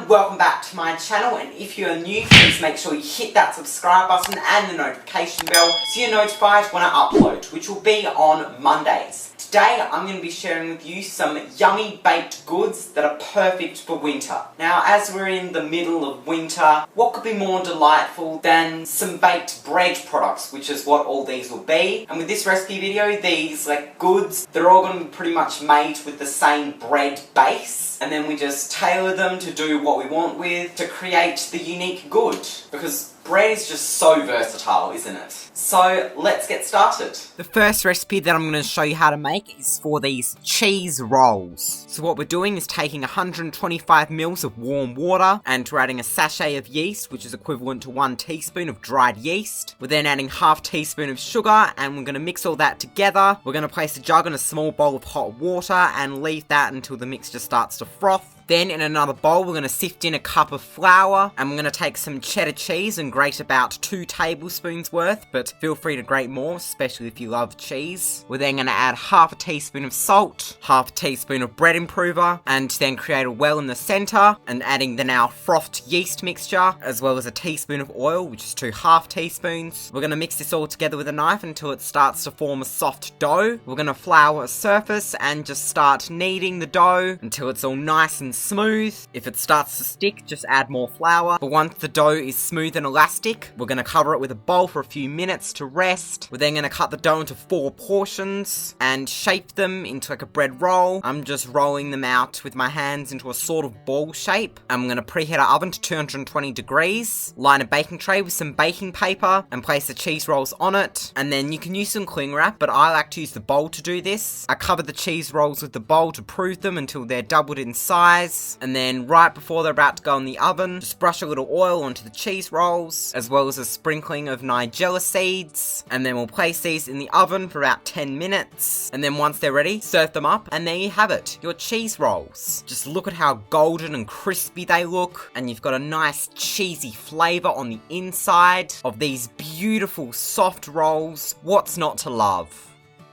everyone, welcome back to my channel, and if you're new, please make sure you hit that subscribe button and the notification bell so you're notified when I upload, which will be on Mondays. Today I'm going to be sharing with you some yummy baked goods that are perfect for winter. Now, as we're in the middle of winter, what could be more delightful than some baked bread products, which is what all these will be. And with this recipe video, these goods, they're all going to be pretty much made with the same bread base, and then we just tailor them to do what we want with to create the unique good, because bread is just so versatile, isn't it? So let's get started. The first recipe that I'm going to show you how to make is for these cheese rolls. So what we're doing is taking 125 ml of warm water and we're adding a sachet of yeast, which is equivalent to 1 teaspoon of dried yeast. We're then adding half teaspoon of sugar and we're going to mix all that together. We're going to place a jug in a small bowl of hot water and leave that until the mixture starts to froth. Then in another bowl, we're going to sift in a cup of flour and we're going to take some cheddar cheese and grate about 2 tablespoons worth, but feel free to grate more, especially if you love cheese. We're then going to add half a teaspoon of salt, half a teaspoon of bread improver, and then create a well in the center and adding the now frothed yeast mixture, as well as a teaspoon of oil, which is 2 half teaspoons. We're going to mix this all together with a knife until it starts to form a soft dough. We're going to flour a surface and just start kneading the dough until it's all nice and smooth. If it starts to stick, just add more flour. But once the dough is smooth and elastic, we're going to cover it with a bowl for a few minutes to rest. We're then going to cut the dough into 4 portions and shape them into a bread roll. I'm just rolling them out with my hands into a sort of ball shape. I'm going to preheat our oven to 220 degrees, line a baking tray with some baking paper and place the cheese rolls on it. And then you can use some cling wrap, but I like to use the bowl to do this. I cover the cheese rolls with the bowl to prove them until they're doubled in size. And then right before they're about to go in the oven, just brush a little oil onto the cheese rolls, as well as a sprinkling of nigella seeds. And then we'll place these in the oven for about 10 minutes. And then once they're ready, serve them up, and there you have it, your cheese rolls. Just look at how golden and crispy they look, and you've got a nice cheesy flavour on the inside of these beautiful soft rolls. What's not to love?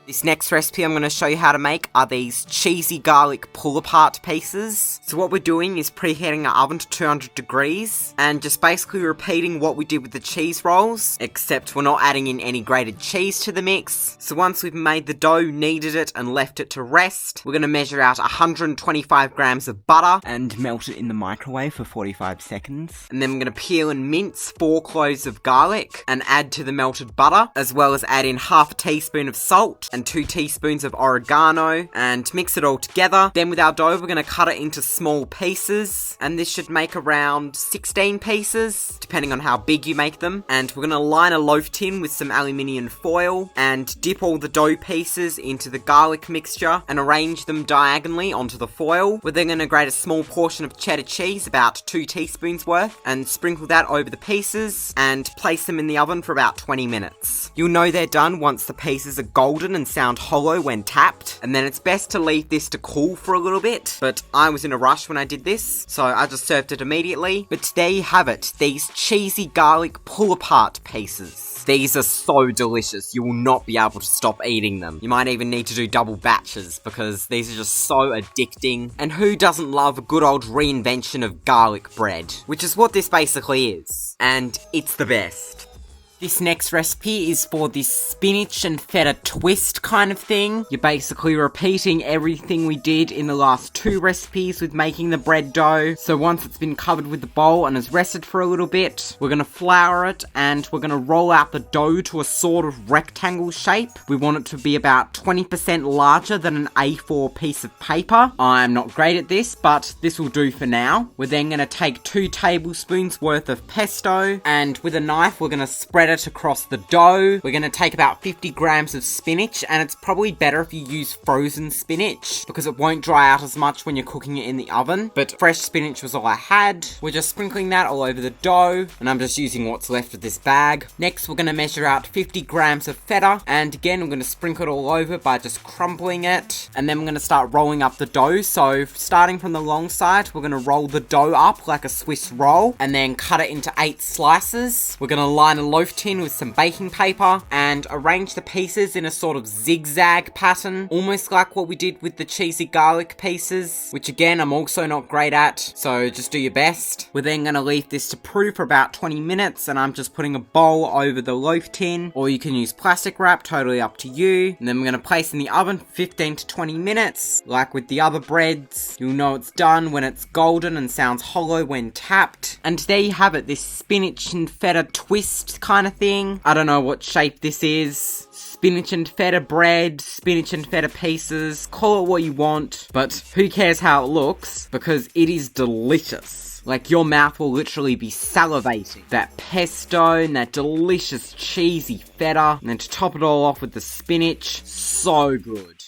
This next recipe I'm going to show you how to make are these cheesy garlic pull-apart pieces. So what we're doing is preheating our oven to 200 degrees and just basically repeating what we did with the cheese rolls, except we're not adding in any grated cheese to the mix. So once we've made the dough, kneaded it and left it to rest, we're going to measure out 125 grams of butter and melt it in the microwave for 45 seconds. And then we're going to peel and mince 4 cloves of garlic and add to the melted butter, as well as add in half a teaspoon of salt and 2 teaspoons of oregano and mix it all together. Then with our dough, we're going to cut it into small pieces, and this should make around 16 pieces, depending on how big you make them. And we're going to line a loaf tin with some aluminium foil and dip all the dough pieces into the garlic mixture and arrange them diagonally onto the foil. We're then going to grate a small portion of cheddar cheese, about 2 teaspoons worth, and sprinkle that over the pieces and place them in the oven for about 20 minutes. You'll know they're done once the pieces are golden and sound hollow when tapped, and then it's best to leave this to cool for a little bit, but I was in a rush when I did this, so I just served it immediately. But there you have it, these cheesy garlic pull-apart pieces. These are so delicious, you will not be able to stop eating them. You might even need to do double batches because these are just so addicting. And who doesn't love a good old reinvention of garlic bread? Which is what this basically is. And it's the best. This next recipe is for this spinach and feta twist kind of thing. You're basically repeating everything we did in the last 2 recipes with making the bread dough. So once it's been covered with the bowl and has rested for a little bit, we're going to flour it and we're going to roll out the dough to a sort of rectangle shape. We want it to be about 20% larger than an A4 piece of paper. I'm not great at this, but this will do for now. We're then going to take 2 tablespoons worth of pesto, and with a knife we're going to spread it across the dough. We're going to take about 50 grams of spinach, and it's probably better if you use frozen spinach because it won't dry out as much when you're cooking it in the oven, but fresh spinach was all I had. We're just sprinkling that all over the dough, and I'm just using what's left of this bag. Next, we're going to measure out 50 grams of feta, and again, I'm going to sprinkle it all over by just crumbling it, and then we're going to start rolling up the dough. So starting from the long side, we're going to roll the dough up like a Swiss roll, and then cut it into 8 slices. We're going to line a loaf tin with some baking paper and arrange the pieces in a sort of zigzag pattern, almost like what we did with the cheesy garlic pieces, which again, I'm also not great at, so just do your best. We're then going to leave this to brew for about 20 minutes, and I'm just putting a bowl over the loaf tin, or you can use plastic wrap, totally up to you. And then we're going to place in the oven for 15 to 20 minutes. Like with the other breads, you'll know it's done when it's golden and sounds hollow when tapped. And there you have it, this spinach and feta twist kind of thing. I don't know what shape this is. Spinach and feta bread, spinach and feta pieces, call it what you want, but who cares how it looks, because it is delicious. Like, your mouth will literally be salivating. That pesto and that delicious cheesy feta, and then to top it all off with the spinach, so good.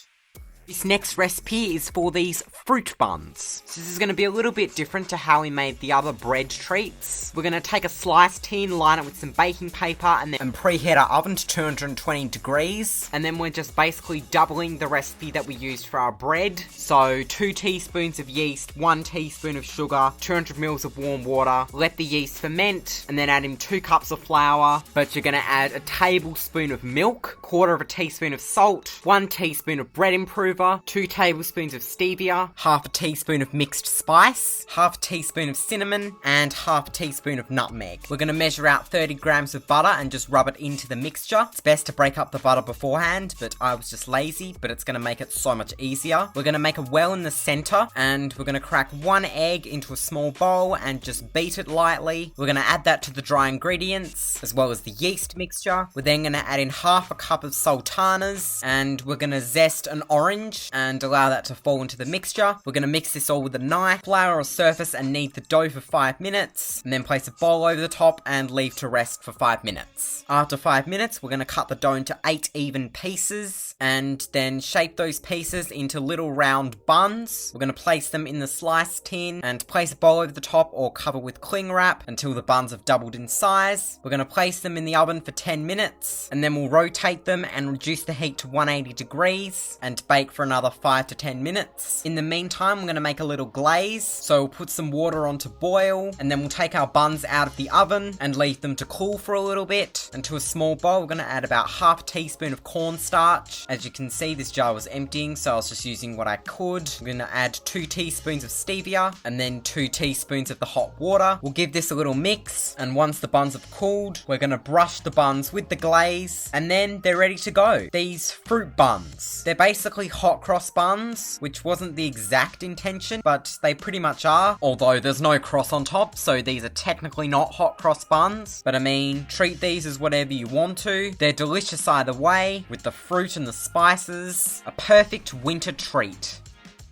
This next recipe is for these fruit buns. So this is going to be a little bit different to how we made the other bread treats. We're going to take a sliced tin, line it with some baking paper, and preheat our oven to 220 degrees. And then we're just basically doubling the recipe that we used for our bread. So 2 teaspoons of yeast, 1 teaspoon of sugar, 200 mils of warm water. Let the yeast ferment, and then add in 2 cups of flour. But you're going to add a tablespoon of milk, 1/4 teaspoon of salt, 1 teaspoon of bread improver, 2 tablespoons of stevia, 1/2 teaspoon of mixed spice, 1/2 teaspoon of cinnamon, and 1/2 teaspoon of nutmeg. We're going to measure out 30 grams of butter and just rub it into the mixture. It's best to break up the butter beforehand, but I was just lazy, but it's going to make it so much easier. We're going to make a well in the center, and we're going to crack 1 egg into a small bowl and just beat it lightly. We're going to add that to the dry ingredients, as well as the yeast mixture. We're then going to add in 1/2 cup of sultanas, and we're going to zest an orange and allow that to fall into the mixture. We're going to mix this all with a knife, flour a surface, and knead the dough for 5 minutes, and then place a bowl over the top and leave to rest for 5 minutes. After 5 minutes, we're going to cut the dough into 8 even pieces, and then shape those pieces into little round buns. We're going to place them in the sliced tin and place a bowl over the top or cover with cling wrap until the buns have doubled in size. We're going to place them in the oven for 10 minutes, and then we'll rotate them and reduce the heat to 180 degrees and bake for another 5 to 10 minutes. In the meantime, we're going to make a little glaze. So we'll put some water on to boil, and then we'll take our buns out of the oven and leave them to cool for a little bit. Into a small bowl, we're going to add about 1/2 teaspoon of cornstarch. As you can see, this jar was emptying, so I was just using what I could. We're going to add 2 teaspoons of stevia, and then 2 teaspoons of the hot water. We'll give this a little mix, and once the buns have cooled, we're going to brush the buns with the glaze, and then they're ready to go. These fruit buns, they're basically hot cross buns, which wasn't the exact intention, but they pretty much are, although there's no cross on top, so these are technically not hot cross buns. But I mean, treat these as whatever you want to. They're delicious either way, with the fruit and the spices. A perfect winter treat.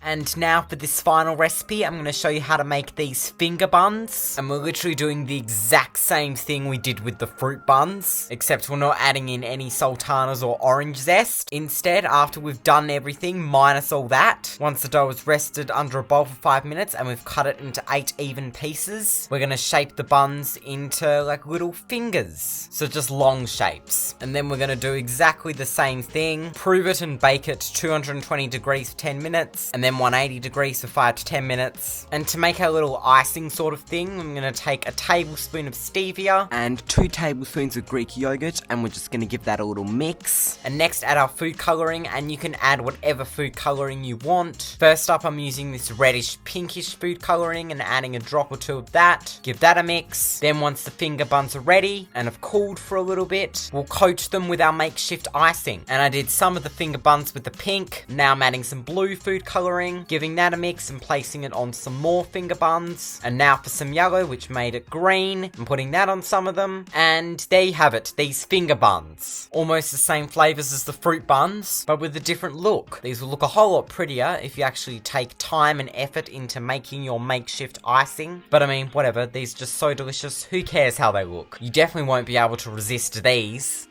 And now for this final recipe, I'm going to show you how to make these finger buns. And we're literally doing the exact same thing we did with the fruit buns, except we're not adding in any sultanas or orange zest. Instead, after we've done everything, minus all that, once the dough is rested under a bowl for 5 minutes and we've cut it into 8 even pieces, we're going to shape the buns into like little fingers. So just long shapes. And then we're going to do exactly the same thing. Prove it and bake it 220 degrees for 10 minutes. And then 180 degrees for 5 to 10 minutes. And to make our little icing sort of thing, I'm going to take a tablespoon of stevia and 2 tablespoons of Greek yogurt, and we're just going to give that a little mix. And next, add our food colouring, and you can add whatever food colouring you want. First up, I'm using this reddish pinkish food colouring and adding a drop or 2 of that. Give that a mix. Then once the finger buns are ready and have cooled for a little bit, we'll coat them with our makeshift icing. And I did some of the finger buns with the pink. Now I'm adding some blue food colouring, giving that a mix and placing it on some more finger buns. And now for some yellow, which made it green, and putting that on some of them. And there you have it, these finger buns. Almost the same flavours as the fruit buns, but with a different look. These will look a whole lot prettier if you actually take time and effort into making your makeshift icing. But I mean, whatever, these are just so delicious, who cares how they look? You definitely won't be able to resist these.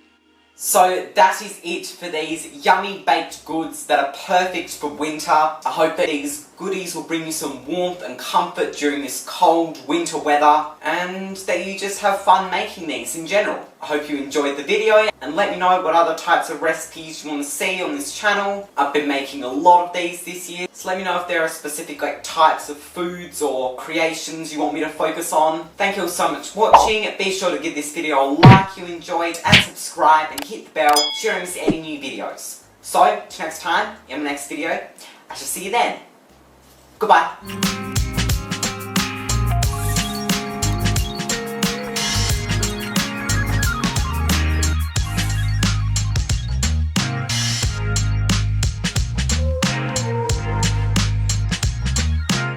So that is it for these yummy baked goods that are perfect for winter. I hope that these goodies will bring you some warmth and comfort during this cold winter weather, and that you just have fun making these in general. I hope you enjoyed the video, and let me know what other types of recipes you want to see on this channel. I've been making a lot of these this year, so let me know if there are specific types of foods or creations you want me to focus on. Thank you all so much for watching. Be sure to give this video a like you enjoyed, and subscribe and hit the bell so you don't miss any new videos. So, till next time, in the next video, I shall see you then. Goodbye.